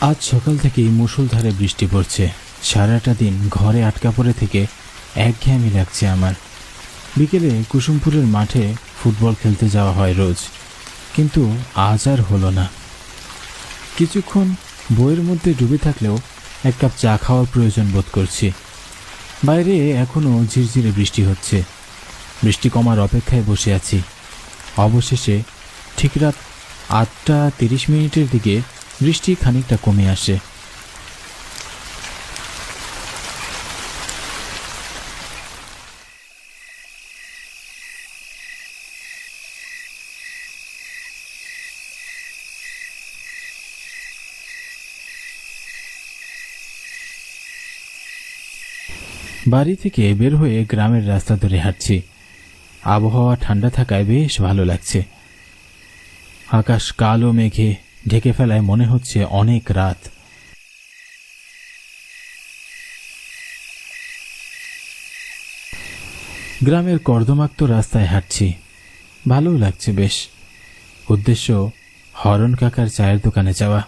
আজ সকাল থেকেই মুষলধারে বৃষ্টি পড়ছে। সারাটা দিন ঘরে আটকা পড়ে থেকে একঘেয়েমি লাগছে আমার। বিকেলে কুসুমপুরের মাঠে ফুটবল খেলতে যাওয়া হয় রোজ, কিন্তু আজ আর হলো না। কিছুক্ষণ বইয়ের মধ্যে ডুবে থাকলেও এক কাপ চা খাওয়ার প্রয়োজন বোধ করছি। বাইরে এখনও ঝিরঝিরে বৃষ্টি হচ্ছে। বৃষ্টি কমার অপেক্ষায় বসে আছি। অবশেষে ঠিক রাত 8:30 দিকে বৃষ্টি খানিকটা কমে আসে। বাড়ি থেকে বের হয়ে গ্রামের রাস্তা ধরে হাঁটছি। আবহাওয়া ঠান্ডা থাকায় বেশ ভালো লাগছে। আকাশ কালো মেঘে ঢেকে ফেলায় মনে হচ্ছে অনেক রাত। গ্রামের কর্দমাক্ত রাস্তায় হাঁটছি, ভালো লাগছে বেশ। উদ্দেশ্য হরণ কাকার চায়ের দোকানে যাওয়া।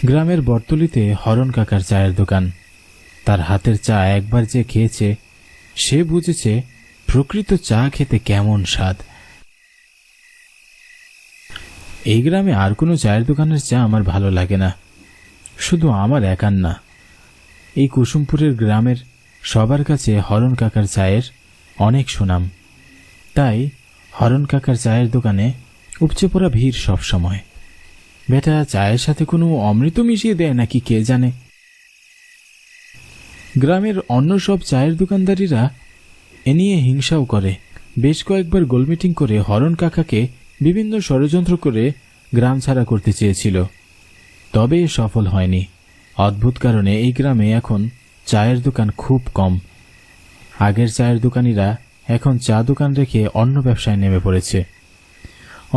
গ্রামের বটতলিতে হরণ কাকার চায়ের দোকান। তার হাতের চা একবার যে খেয়েছে সে বুঝেছে প্রকৃত চা খেতে কেমন স্বাদ। এই গ্রামে আর কোনো চায়ের দোকানের চা আমার ভালো লাগে না, শুধু আমার একার না। এই কুসুমপুরের গ্রামের সবার কাছে হরণ কাকার চায়ের অনেক সুনাম। তাই হরণ কাকার চায়ের দোকানে উপচে পড়া ভিড় সব সময়। বেটা চায়ের সাথে কোনো অমৃত মিশিয়ে দেয় নাকি কে জানে। গ্রামের অন্য সব চায়ের দোকানদারিরা এ নিয়ে হিংসাও করে। বেশ কয়েকবার গোলমিটিং করে হরণ কাকাকে বিভিন্ন ষড়যন্ত্র করে গ্রাম ছাড়া করতে চেয়েছিল, তবে সফল হয়নি। অদ্ভুত কারণে এই গ্রামে এখন চায়ের দোকান খুব কম। আগের চায়ের দোকানিরা এখন চা দোকান রেখে অন্য ব্যবসায় নেমে পড়েছে।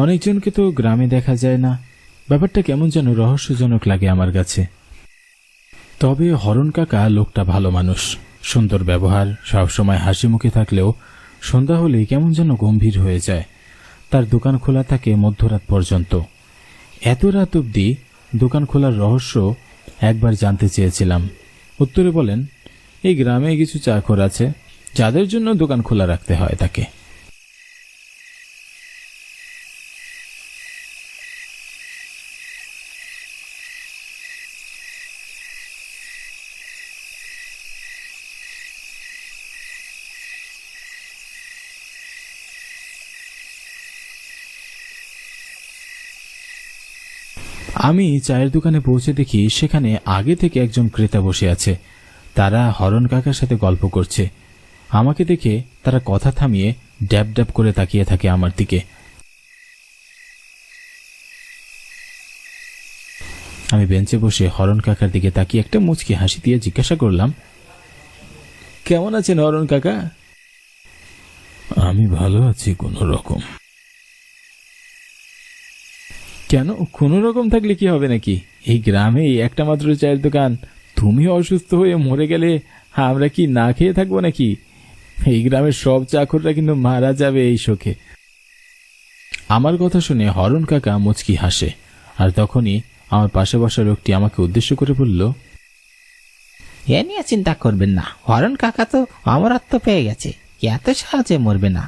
অনেকজনকে তো গ্রামে দেখা যায় না। ব্যাপারটা কেমন যেন রহস্যজনক লাগে আমার কাছে। তবে হরণ কাকা লোকটা ভালো মানুষ, সুন্দর ব্যবহার, সবসময় হাসি মুখে থাকলেও সন্ধ্যা হলেই কেমন যেন গম্ভীর হয়ে যায়। তার দোকান খোলা থাকে মধ্যরাত পর্যন্ত। এত রাত অবধি দোকান খোলার রহস্য একবার জানতে চেয়েছিলাম। উত্তরে বলেন, এই গ্রামে কিছু চাকর আছে যাদের জন্য দোকান খোলা রাখতে হয় তাকে। আমি চায়ের দোকানে পৌঁছে দেখি সেখানে আগে থেকে একজন ক্রেতা বসে আছে। তারা হরণ কাকার সাথে গল্প করছে। আমাকে দেখে তারা কথা থামিয়ে ড্যাব ড্যাব করে তাকিয়ে থাকে আমার দিকে। আমি বেঞ্চে বসে হরণ কাকার দিকে তাকিয়ে একটা মুচকি হাসি দিয়ে জিজ্ঞাসা করলাম, কেমন আছেন হরণ কাকা? আমি ভালো আছি কোনো রকম। কেন কোনো রকম থাকলে কি হবে নাকি? এই গ্রামে একটা মাত্র চায়ের দোকান, তুমি অসুস্থ হয়ে মরে গেলে আমরা কি না খেয়ে থাকবো নাকি? এই গ্রামের সব চাকররা কিন্তু মারা যাবে এই শোকে। আমার কথা শুনে হরণ কাকা মুচকি হাসে, আর তখনই আমার পাশে বসা লোকটি আমাকে উদ্দেশ্য করে বলল, এ নিয়ে চিন্তা করবেন না, হরণ কাকা তো অমরত্ব পেয়ে গেছে, এত সহজে মরবে না।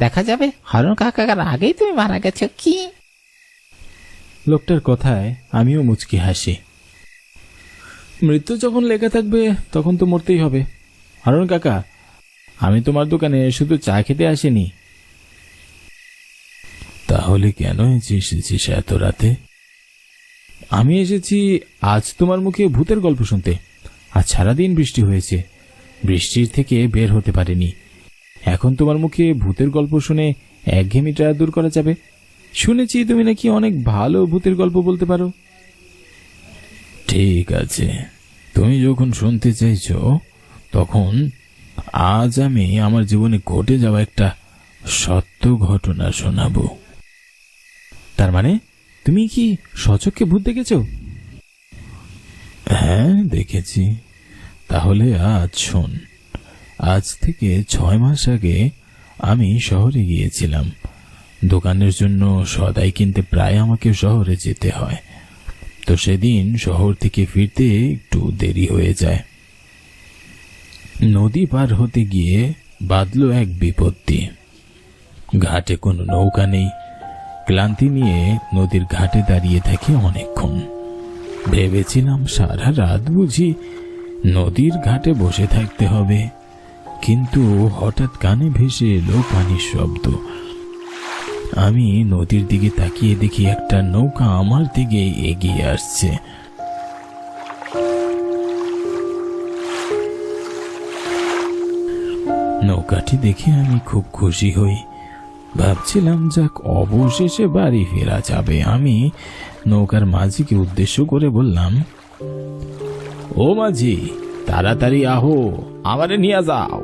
দেখা যাবে হরণ কাকার আগেই তুমি মারা গেছো। কি? লোকটার কথায় আমিও মুচকি হাসি। মৃত্যু যখন লেখা থাকবে তখন তো মরতেই হবে। হরণ কাকা, আমি তোমার দোকানে শুধু চা খেতে আসিনি। তাহলে কেন এসেছিস এত রাতে? আমি এসেছি আজ তোমার মুখে ভূতের গল্প শুনতে। আজ সারাদিন বৃষ্টি হয়েছে, বৃষ্টির থেকে বের হতে পারিনি। এখন তোমার মুখে ভূতের গল্প শুনে একঘেয়েমিটা দূর করা যাবে। শুনেছি তুমি নাকি অনেক ভালো ভূতের গল্প বলতে পারো। ঠিক আছে, তুমি যখন শুনতে চাইছো তখন আজ আমি আমার জীবনে ঘটে যাওয়া একটা সত্য ঘটনা শোনাবো। তার মানে তুমি কি সচক্ষে ভূত দেখেছ? হ্যাঁ, দেখেছি। তাহলে আজ শোন। আজ থেকে 6 মাস আগে আমি শহরে গিয়েছিলাম। দোকানের জন্য সদাই কিনতে প্রায় আমাকে শহরে যেতে হয়, তো সেদিন শহর থেকে ফিরতে একটু দেরি হয়ে যায়। নদী পার হতে গিয়ে বাঁধল এক বিপত্তি। ঘাটে কোনো নৌকা নেই। ক্লান্তি নিয়ে নদীর ঘাটে দাঁড়িয়ে থাকি অনেকক্ষণ। ভেবেছিলাম সারা রাত বুঝি নদীর ঘাটে বসে থাকতে হবে, কিন্তু হঠাৎ কানে ভেসে এলো পানির শব্দ। আমি নদীর দিকে তাকিয়ে দেখি একটা নৌকা আমার দিকে এগিয়ে আসছে। নৌকাটি দেখে আমি খুব খুশি হই। ভাবছিলাম যাক, অবশেষে বাড়ি ফেরা যাবে। আমি নৌকার মাঝিকে উদ্দেশ্য করে বললাম, ও মাঝি, তাড়াতাড়ি আহো, আমারে নিয়ে যাও।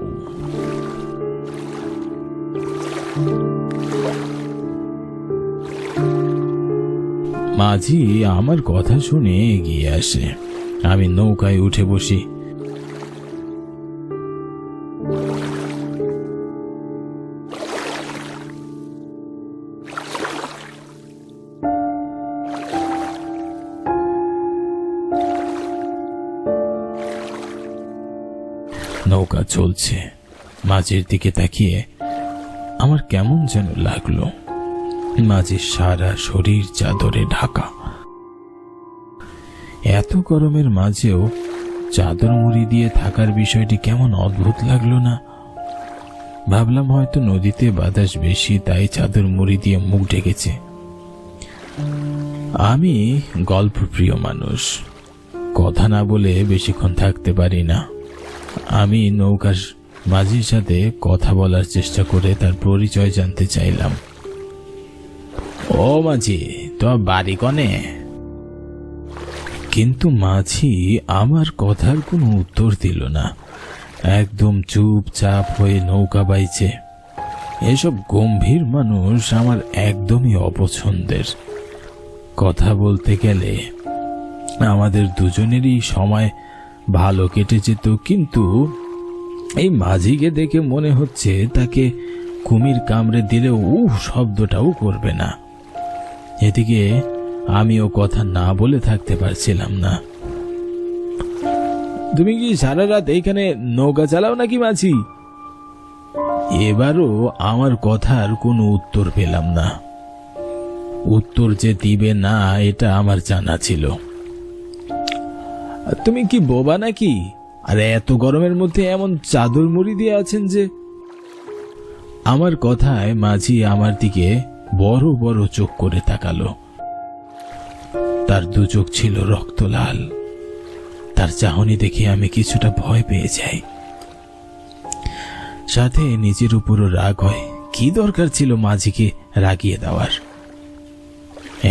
মাঝি আমার কথা শুনে এগিয়ে আসে। আমি নৌকায় উঠে বসি। নৌকা চলছে। মাঝির দিকে তাকিয়ে আমার কেমন যেন লাগলো। মাঝির সারা শরীর চাদরে ঢাকা। এত গরমের মাঝেও চাদর মুড়ি দিয়ে থাকার বিষয়টি কেমন অদ্ভুত লাগলো না? ভাবলাম হয়তো নদীতে বাতাস বেশি, তাই চাদর মুড়ি দিয়ে মুখ ঢেকেছে। আমি গল্প প্রিয় মানুষ, কথা না বলে বেশিক্ষণ থাকতে পারি না। আমি নৌকার মাঝির সাথে কথা বলার চেষ্টা করে তার পরিচয় জানতে চাইলাম। ও মাঝি, তোমার বাড়ি কনে? কিন্তু মাঝি আমার কথার কোনো উত্তর দিল না। একদম চুপচাপ হয়ে নৌকা বাইছে। এসব গম্ভীর মানুষ আমার একদমই অপছন্দের। কথা বলতে গেলে আমাদের দুজনেরই সময় ভালো কেটে যেত, কিন্তু এই মাঝিকে দেখে মনে হচ্ছে তাকে কুমির কামড়ে দিলেও শব্দটাও করবে না। এদিকে আমিও কথা না বলে থাকতে পারছিলাম না। তুমি কি সারা রাত এইখানে নৌকা চালাও নাকি মাঝি? এবারও আমার কথার কোনো উত্তর পেলাম না। উত্তর যে দিবে না এটা আমার জানা ছিল। তুমি কি বোবা নাকি? আর এত গরমের মধ্যে এমন চাদর মুড়ি দিয়ে আছেন যে? আমার কথায় মাঝি আমার দিকে বড় বড় চোখ করে তাকালো। তার দু চোখ ছিল রক্ত লাল। তার চাহনি দেখে আমি কিছুটা ভয় পেয়ে যাই, সাথে নিজের উপরও রাগ হয়। কি দরকার ছিল মাঝিকে রাগিয়ে দেওয়ার?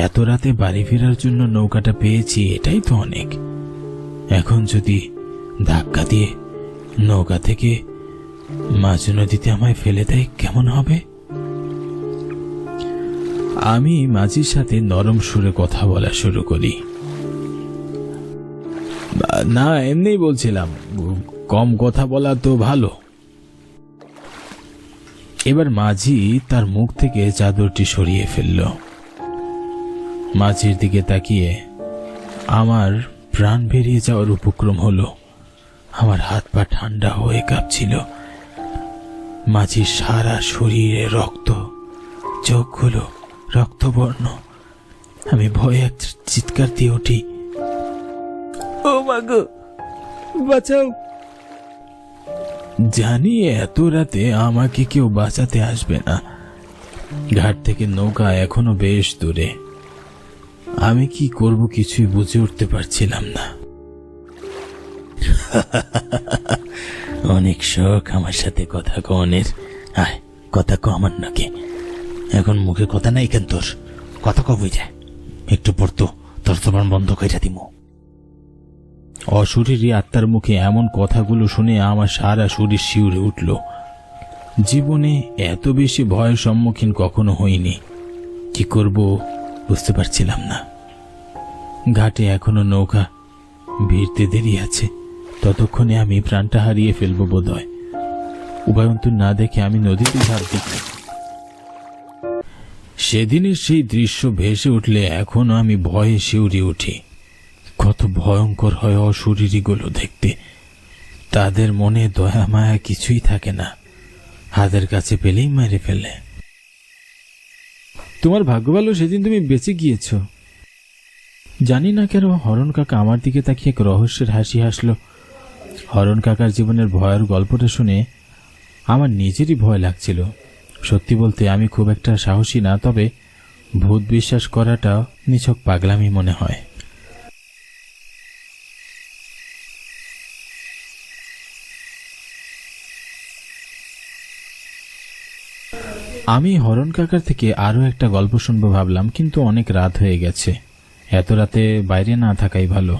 এত রাতে বাড়ি ফেরার জন্য নৌকাটা পেয়েছি, এটাই তো অনেক। এখন যদি ধাক্কা দিয়ে নৌকা থেকে মাঝ নদীতে আমায় ফেলে দেয় কেমন হবে? আমি মাঝির সাথে নরম সুরে কথা বলা শুরু করি। না, এমনিই বলছিলাম, কম কথা বলা তো ভালো। এবার মাঝি তার মুখ থেকে চাদরটি সরিয়ে ফেলল। মাঝির দিকে তাকিয়ে আমার প্রাণ বেরিয়ে যাওয়ার উপক্রম হলো। আমার হাত পা ঠান্ডা হয়ে কাঁপছিল। মাঝির সারা শরীরে রক্ত, চোখগুলো রক্তবর্ণ। আমি ভয়ে চিৎকার দিয়ে উঠি, ও মা গো, বাঁচাও! জানি এত রাতে আমাকে কেউ বাঁচাতে আসবে না। ঘাট থেকে নৌকা এখনো বেশ দূরে। আমি কি করব কিছুই বুঝে উঠতে পারছিলাম না। অনেক শখ আমার সাথে কথা কনের। আয়, কথা ক আমার নাকি? এখন মুখে কথা নাই কেন তোর? কথা কবই যায়, একটু পড়তো তোর তোমার বন্ধ করে দিব। অশরীরী আত্মার মুখে এমন কথাগুলো শুনে আমার সারা শরীর শিউরে উঠল। জীবনে এত বেশি ভয়ের সম্মুখীন কখনো হইনি। কি করব বুঝতে পারছিলাম না। ঘাটে এখনো নৌকা ভিড়তে দেরি আছে। ততক্ষণে আমি প্রাণটা হারিয়ে ফেলবো বোধহয়। উপায়ন্তর না দেখে আমি নদীতে ঝাঁপ দিই। সেদিনের সেই দৃশ্য ভেসে উঠলে এখনো আমি ভয়ে শিউরে উঠি। কত ভয়ঙ্কর হয় অশরীরীগুলো দেখতে। তাদের মনে দয়া মায়া কিছুই থাকে না, হাতের কাছে পেলেই মেরে ফেলে। তোমার ভাগ্য ভালো সেদিন তুমি বেঁচে গিয়েছ। জানি না কেন হরণ কাকা আমার দিকে তাকিয়ে এক রহস্যের হাসি হাসলো। হরণ কাকার জীবনের ভয়ের গল্পটা শুনে আমার নিজেরই ভয় লাগছিল। সত্যি বলতে আমি খুব একটা সাহসী না, তবে ভূত বিশ্বাস করাটা নিছক পাগলামি মনে হয়। আমি হরণ কাকার থেকে আরো একটা গল্প শুনবো ভাবলাম, কিন্তু অনেক রাত হয়ে গেছে। এত রাতে বাইরে না থাকাই ভালো।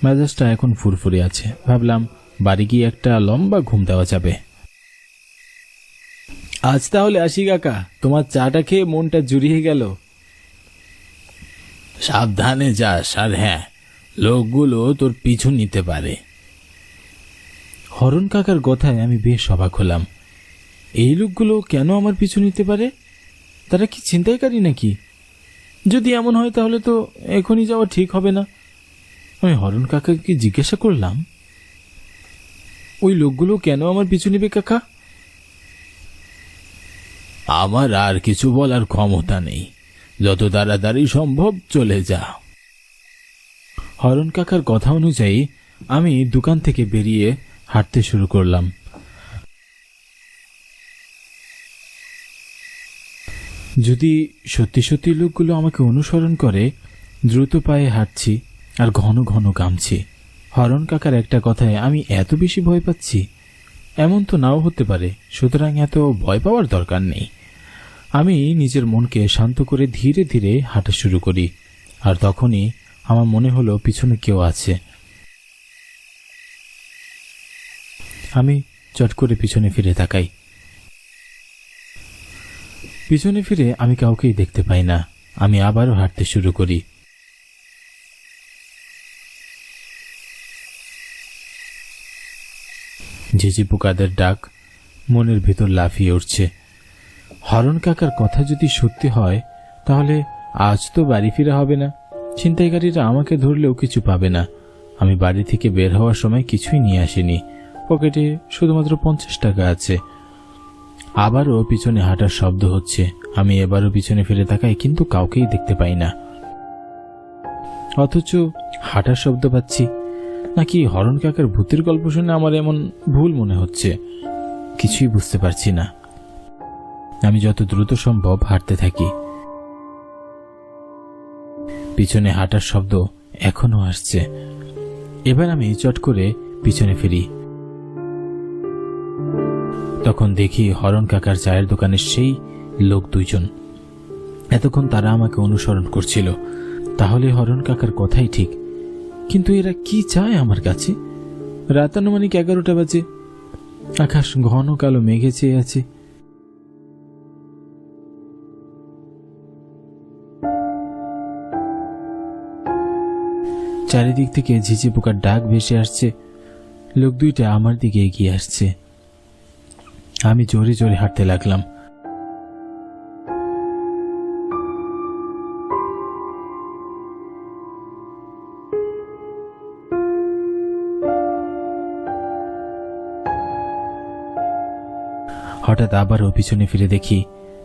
মেজাজটা এখন ফুরফুরে আছে। ভাবলাম বাড়ি গিয়ে একটা লম্বা ঘুম দেওয়া যাবে। আজ তাহলে আসি কাকা, তোমার চাটা খেয়ে মনটা জুড়িয়ে গেল। সাবধানে যাস, আর হ্যাঁ, লোকগুলো তোর পিছু নিতে পারে। হরণ কাকার কথায় আমি বেশ অবাক হলাম। এই লোকগুলো কেন আমার পিছু নিতে পারে? তারা কি ছিনতাইকারী নাকি? যদি এমন হয় তাহলে তো এখনই যাওয়া ঠিক হবে না। আমি হরণ কাকাকে জিজ্ঞাসা করলাম, ওই লোকগুলো কেন আমার পিছু নেবে কাকা? আমার আর কিছু বলার ক্ষমতা নেই, যত তাড়াতাড়ি সম্ভব চলে যা। হরণ কাকার কথা অনুযায়ী আমি দোকান থেকে বেরিয়ে হাঁটতে শুরু করলাম। যদি সত্যি সত্যি লোকগুলো আমাকে অনুসরণ করে, দ্রুত পায়ে হাঁটছি আর ঘন ঘন ঘামছি। হরণ কাকার একটা কথায় আমি এত বেশি ভয় পাচ্ছি, এমন তো নাও হতে পারে। সুতরাং এত ভয় পাওয়ার দরকার নেই। আমি নিজের মনকে শান্ত করে ধীরে ধীরে হাঁটা শুরু করি। আর তখনই আমার মনে হলো পিছনে কেউ আছে। আমি চট করে পিছনে ফিরে তাকাই। পিছনে ফিরে আমি কাউকেই দেখতে পাই না। আমি আবারও হাঁটতে শুরু করি। ঝিঝি পোকাদের ডাক মনের ভেতর লাফিয়ে উঠছে। হরণ কাকার কথা যদি সত্যি হয়, তাহলে আজ তো বাড়ি ফিরা হবে না। ছিনতাইকারীরা আমাকে ধরলেও কিছু পাবে না। আমি বাড়ি থেকে বের হওয়ার সময় কিছুই নিয়ে আসিনি। পকেটে শুধুমাত্র 50 টাকা আছে। আবারও পিছনে হাঁটার শব্দ হচ্ছে। আমি এবারও পিছনে ফিরে তাকাই, কিন্তু কাউকেই দেখতে পাই না। অথচ হাঁটার শব্দ পাচ্ছি। নাকি হরণ কাকার ভূতের গল্প শুনে আমার এমন ভুল মনে হচ্ছে? কিছুই বুঝতে পারছি না। আমি যত দ্রুত সম্ভব হাঁটতে থাকি। পিছনে হাঁটার শব্দ এখনো আসছে। এবার আমি চট করে পিছনে ফিরি। তখন দেখি হরণ কাকার চায়ের দোকানের সেই লোক দুইজন। এতক্ষণ তারা আমাকে অনুসরণ করছিল। তাহলে হরণ কাকার কথাই ঠিক। কিন্তু এরা কি চায় আমার কাছে? রাত আনুমানিক 11টা বাজে। আকাশ ঘন কালো মেঘে চেয়ে আছে। চারিদিক থেকে ঝিঝি পোকার ডাক ভেসে আসছে। লোক দুইটা আমার দিকে এগিয়ে আসছে। আমি জোরে জোরে হাঁটতে লাগলাম। হঠাৎ আবারও পিছনে ফিরে দেখি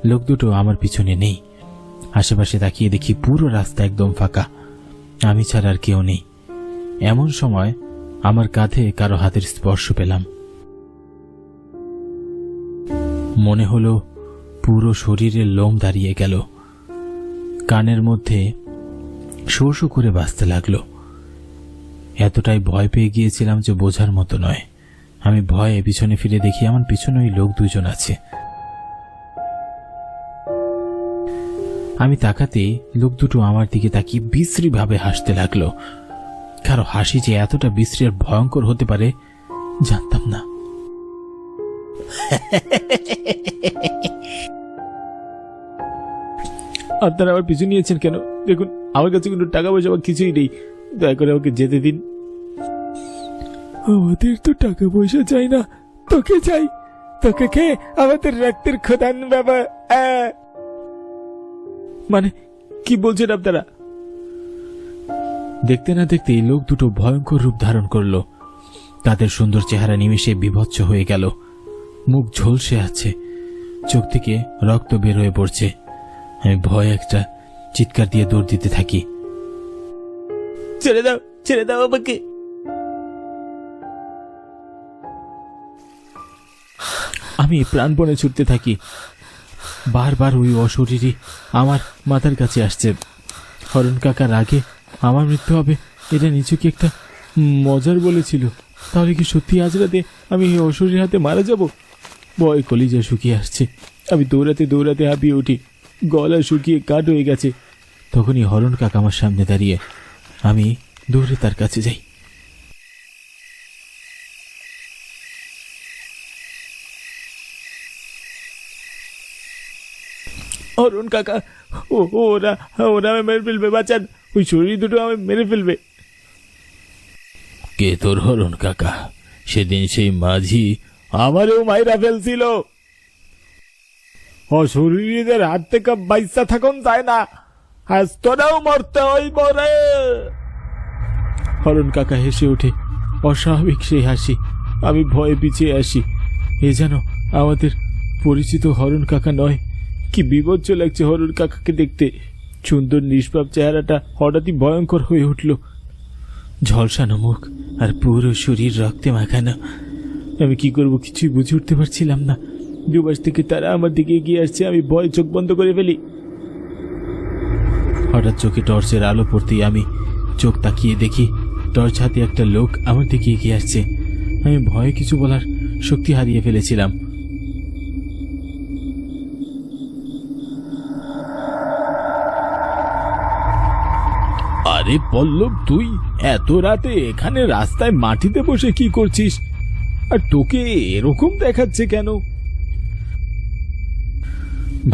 লোক দুটো আমার পিছনে নেই। আশেপাশে তাকিয়ে দেখি পুরো রাস্তা একদম ফাঁকা। আমি ছাড়া আর কেউ নেই। এমন সময় আমার কাঁধে কারো হাতের স্পর্শ পেলাম। মনে হলো পুরো শরীরের লোম দাঁড়িয়ে গেল। কানের মধ্যে শো শো করে বাজতে লাগলো। এতটাই ভয় পেয়ে গিয়েছিলাম যে বোঝার মতো নয়। আমি ভয়ে পিছনে ফিরে দেখি আমার পিছনে ওই লোক দুজন আছে। আমি তাকাতেই লোক দুটো আমার দিকে তাকিয়ে বিশ্রী ভাবে হাসতে লাগলো। কারো হাসি যে এতটা বিশ্রী আর ভয়ঙ্কর হতে পারে জানতাম না। আপনারা আমার পিছু নিয়েছেন কেন? দেখুন, আমার কাছে কোনো টাকা পয়সা বা কিছুই নেই। দয়া করে আমাকে যেতে দিন। আমাদের তো টাকা পয়সা চাই না, তোকে চাই। তোকে খেয়ে আমাদের রক্তের খোদান বাবা। মানে কি বলছেন আপনারা? দেখতে না দেখতে এই লোক দুটো ভয়ঙ্কর রূপ ধারণ করলো। তাদের সুন্দর চেহারা নিমেষে বিভৎস হয়ে গেল। মুখ ঝলসে আছে, চোখ থেকে রক্ত বের হয়ে পড়ছে। আমি ভয় একটা চিৎকার দিয়ে দৌড় দিতে থাকি। ছেড়ে দাও, ছেড়ে দাও আমাকে। আমি প্রাণপণে ছুটতে থাকি। বারবার ওই অশরীরী আমার মাথার কাছে আসছে। হরণ কাকার আগে আমার মৃত্যু হবে এটা নিচুকে একটা মজার বলেছিল। তাহলে কি সত্যি আজ রাতে আমি এই অশরীর হাতে মারা যাব? ভয় কলিজা শুকিয়ে আসছে। আমি দৌড়াতে দৌড়াতে হাঁপিয়ে উঠি, গলা শুকিয়ে কাঠ হয়ে গেছে। তখনই হরণ কাকা আমার সামনে দাঁড়িয়ে। আমি দৌড়ে তার কাছে যাই। হরণ কাকা, ওরা ওরা আমি মেরে ফেলবে, বাঁচান, ওই শরীর দুটো আমি মেরে ফেলবে। কে তোর হরণ কাকা? সেদিন সেই মাঝি আমারও মাইরা ফেলছিল। অশরীরীদের হাত থেকে বাইসা থাকুন যায় না, আজ তোরাও মরতে হইব রে। হরণ কাকা হেসে ওঠে, অস্বাভাবিক সেই হাসি। আমি ভয়ে পিছিয়ে আসি। এ যেন আমাদের পরিচিত হরণ কাকা নয়। কি বিভৎস লাগছে হরণ কাকাকে দেখতে। সুন্দর নিষ্পাপ চেহারাটা হঠাৎই ভয়ঙ্কর হয়ে উঠল। ঝলসানো মুখ আর পুরো শরীর রক্তে মাখানো। আমি কি করব কিছুই বুঝে উঠতে পারছিলাম না। দুপাশ থেকে তারা আমার দিকে এগিয়ে আসছে। আমি ভয়ে চোখ বন্ধ করে ফেলি। হঠাৎ চোখে টর্চের আলো পড়তেই আমি চোখ তাকিয়ে দেখি টর্চ হাতে একটা লোক আমার দিকে এগিয়ে আসছে। আমি ভয়ে কিছু বলার শক্তি হারিয়ে ফেলেছিলাম। আরে পল্লব, তুই এত রাতে এখানে রাস্তায় মাটিতে বসে কি করছিস? আর তোকে এরকম দেখাচ্ছে কেন?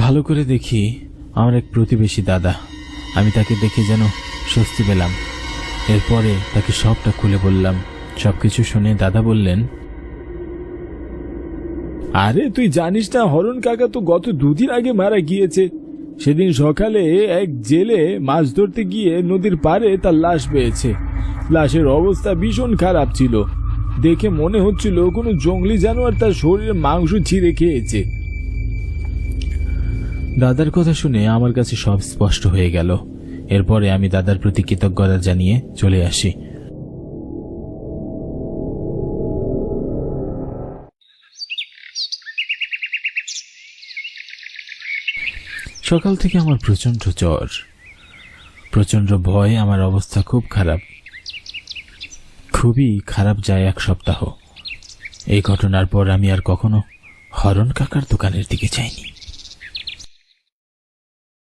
ভালো করে দেখি আমার এক প্রতিবেশী দাদা। আমি তাকে দেখে যেন স্বস্তি পেলাম। এরপরে তাকে সবটা খুলে বললাম। সবকিছু শুনে দাদা বললেন, আরে তুই জানিস না হরণ কাকা তো গত 2 দিন আগে মারা গিয়েছে। সেদিন সকালে এক জেলে মাছ ধরতে গিয়ে নদীর পাড়ে তার লাশ পেয়েছে। লাশের অবস্থা ভীষণ খারাপ ছিল। দেখে মনে হচ্ছিল কোনো জঙ্গলি জানোয়ার তার শরীরে মাংস ছিঁড়ে খেয়েছে। দাদার কথা শুনে আমার কাছে সব স্পষ্ট হয়ে গেল। এরপরে আমি দাদার প্রতি কৃতজ্ঞতা জানিয়ে চলে আসি। সকাল থেকে আমার প্রচন্ড জ্বর, প্রচন্ড ভয়। আমার অবস্থা খুব খারাপ, খুবই খারাপ যায় 1 সপ্তাহ। এই ঘটনার পর আমি আর কখনো হরণ কাকার দোকানের দিকে যাইনি।